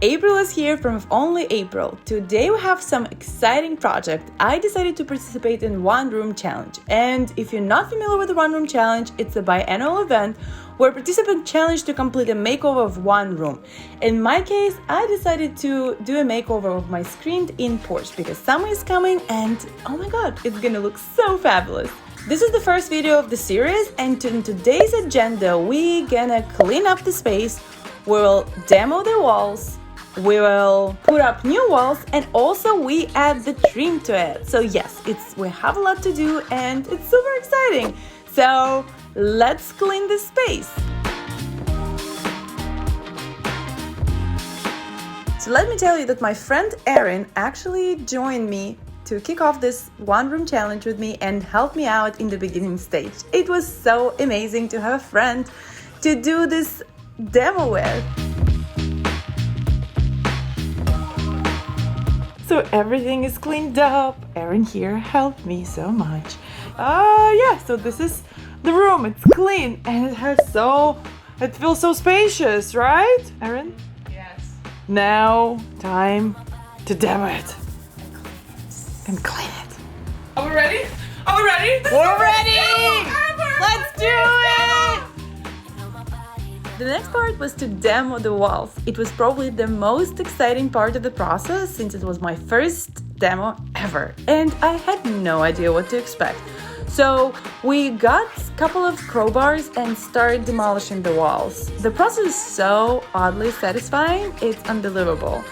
April is here from If Only April. Today we have some exciting project. I decided to participate in One Room Challenge. And if you're not familiar with the One Room Challenge, it's a biannual event where participants challenge to complete a makeover of one room. In my case, I decided to do a makeover of my screened-in porch because summer is coming and oh my god, it's gonna look so fabulous. This is the first video of the series, and in today's agenda, we're gonna clean up the space, we'll demo the walls, we will put up new walls, and also we add the trim to it. So yes, we have a lot to do and it's super exciting. So let's clean this space. So let me tell you that my friend Erin actually joined me to kick off this One Room Challenge with me and help me out in the beginning stage. It was so amazing to have a friend to do this demo with. So everything is cleaned up. Erin here helped me so much. So this is the room. It's clean and it feels so spacious, right, Erin? Yes. Now, time to demo it and clean it. Are we ready? Are we ready? We're ready! Let's do it! The next part was to demo the walls. It was probably the most exciting part of the process since it was my first demo ever and I had no idea what to expect. So we got a couple of crowbars and started demolishing the walls. The process is so oddly satisfying, it's unbelievable.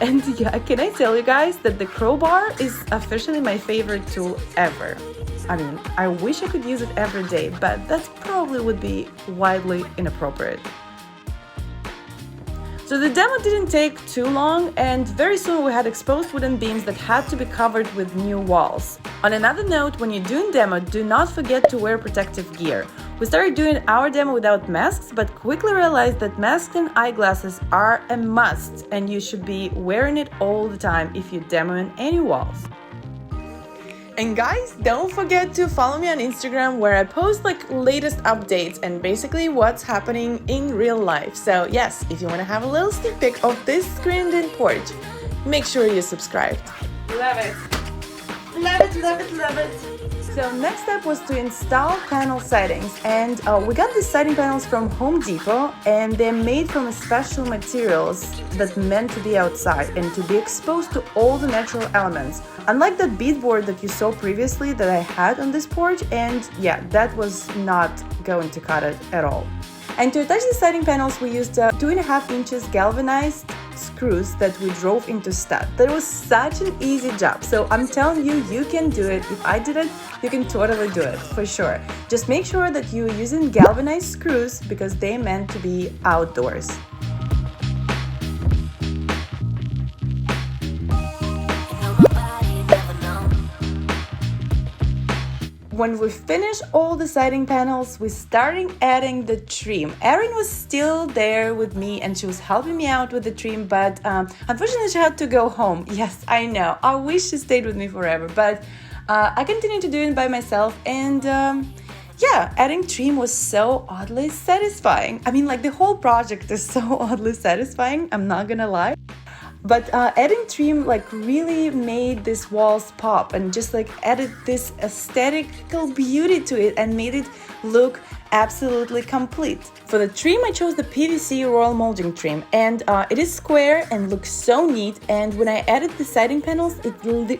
And yeah, can I tell you guys that the crowbar is officially my favorite tool ever. I mean, I wish I could use it every day, but that probably would be wildly inappropriate. So the demo didn't take too long, and very soon we had exposed wooden beams that had to be covered with new walls. On another note, when you're doing demo, do not forget to wear protective gear. We started doing our demo without masks, but quickly realized that masks and eyeglasses are a must, and you should be wearing it all the time if you're demoing any walls. And guys, don't forget to follow me on Instagram where I post latest updates and basically what's happening in real life. So yes, if you want to have a little sneak peek of this screened-in porch, make sure you're subscribed. Love it. Love it, love it, love it. So next step was to install panel sidings, and we got these siding panels from Home Depot, and they're made from special materials that meant to be outside and to be exposed to all the natural elements. Unlike that beadboard that you saw previously that I had on this porch, and yeah, that was not going to cut it at all. And to attach the siding panels, we used 2.5 inches galvanized screws that we drove into stud. That was such an easy job. So I'm telling you, you can do it. If I did it, you can totally do it for sure. Just make sure that you're using galvanized screws because they're meant to be outdoors. When we finished all the siding panels, we started adding the trim. Erin was still there with me and she was helping me out with the trim, but unfortunately she had to go home. Yes, I know. I wish she stayed with me forever, but I continued to do it by myself, and adding trim was so oddly satisfying. I mean, the whole project is so oddly satisfying, I'm not gonna lie. But adding trim really made these walls pop and just added this aesthetical beauty to it and made it look absolutely complete. For the trim, I chose the PVC royal molding trim, and it is square and looks so neat, and when I added the siding panels, it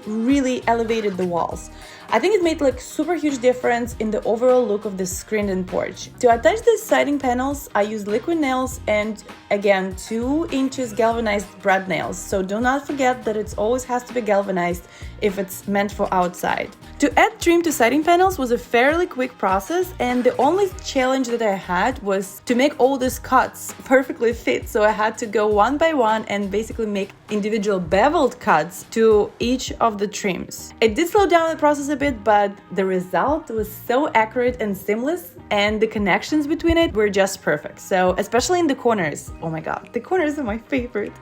really elevated the walls. I think it made super huge difference in the overall look of the screened-in porch. To attach the siding panels, I used liquid nails and again 2 inches galvanized brad nails. So do not forget that it always has to be galvanized if it's meant for outside. To add trim to siding panels was a fairly quick process, and the only challenge that I had was to make all these cuts perfectly fit. So I had to go one by one and basically make individual beveled cuts to each of the trims. It did slow down the process a bit, but the result was so accurate and seamless, and the connections between it were just perfect. So especially in the corners, oh my god, the corners are my favorite.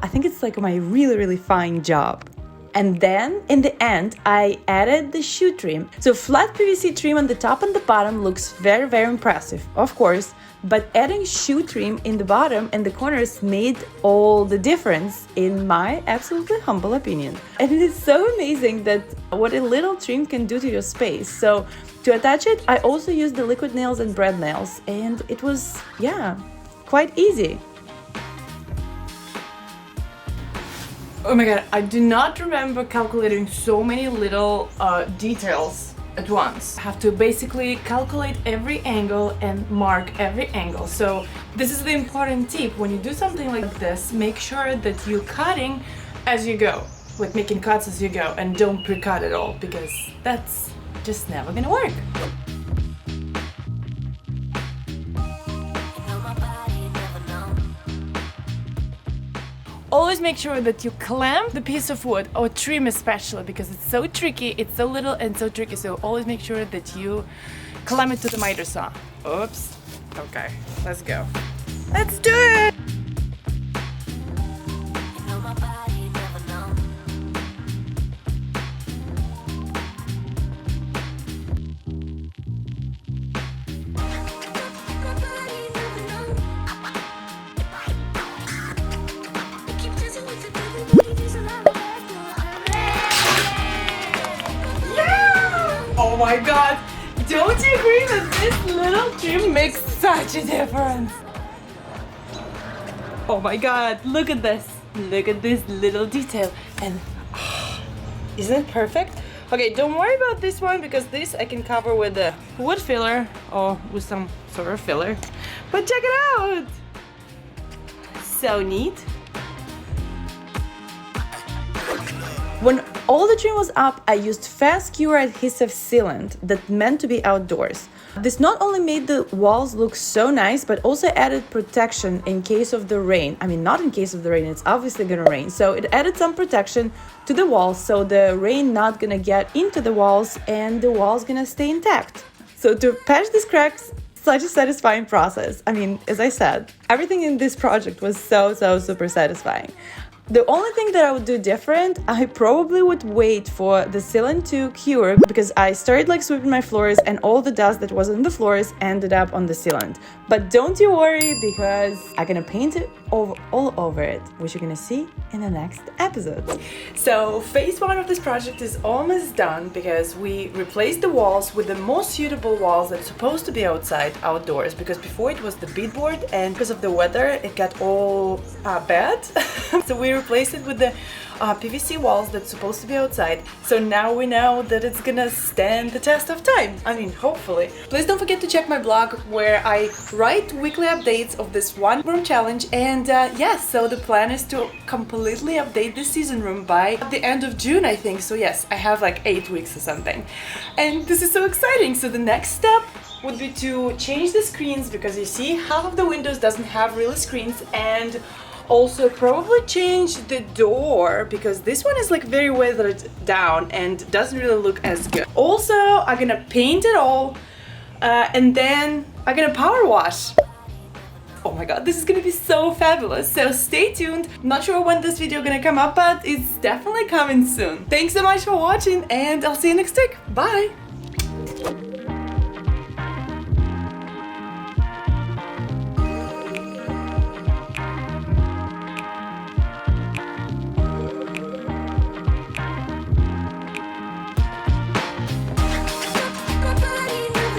I think it's my really fine job. And then in the end, I added the shoe trim. So flat PVC trim on the top and the bottom looks very impressive. Of course, but adding shoe trim in the bottom and the corners made all the difference, in my absolutely humble opinion. And it is so amazing that what a little trim can do to your space. So to attach it, I also used the liquid nails and brad nails, and it was, yeah, quite easy. Oh my god, I do not remember calculating so many little details at once. I have to basically calculate every angle and mark every angle. So this is the important tip. When you do something like this, make sure that you're cutting as you go, like making cuts as you go, and don't pre-cut it all, because that's just never gonna work. Always make sure that you clamp the piece of wood, or trim especially, because it's so tricky, it's so little and so tricky, so always make sure that you clamp it to the miter saw. Oops. Okay, let's go. Let's do it! Oh my god! Don't you agree that this little trim makes such a difference? Oh my god, look at this! Look at this little detail, and isn't it perfect? Okay, don't worry about this one, because this I can cover with a wood filler or with some sort of filler. But check it out! So neat. When all the trim was up, I used fast cure adhesive sealant that meant to be outdoors. This not only made the walls look so nice, but also added protection in case of the rain. I mean, not in case of the rain, it's obviously gonna rain. So it added some protection to the walls, so the rain not gonna get into the walls and the walls gonna stay intact. So to patch these cracks, such a satisfying process. I mean, as I said, everything in this project was so super satisfying. The only thing that I would do different, I probably would wait for the sealant to cure, because I started like sweeping my floors and all the dust that was on the floors ended up on the sealant. But don't you worry, because I'm gonna paint it all over it, which you're gonna see in the next episode. So phase 1 of this project is almost done, because we replaced the walls with the most suitable walls that's supposed to be outdoors, because before it was the beadboard, and because of the weather it got all bad. So we replaced it with the PVC walls that's supposed to be outside. So now we know that it's gonna stand the test of time. I mean, hopefully. Please don't forget to check my blog, where I write weekly updates of this one room challenge. And yes, so the plan is to completely update this season room by the end of June, I think. So yes, I have like 8 weeks or something. And this is so exciting. So the next step would be to change the screens, because you see half of the windows doesn't have really screens, and also probably change the door, because this one is like very weathered down and doesn't really look as good. Also, I'm gonna paint it all and then I'm gonna power wash. Oh my god, this is gonna be so fabulous. So stay tuned. Not sure when this video gonna come up, but it's definitely coming soon. Thanks so much for watching, and I'll see you next week. Bye!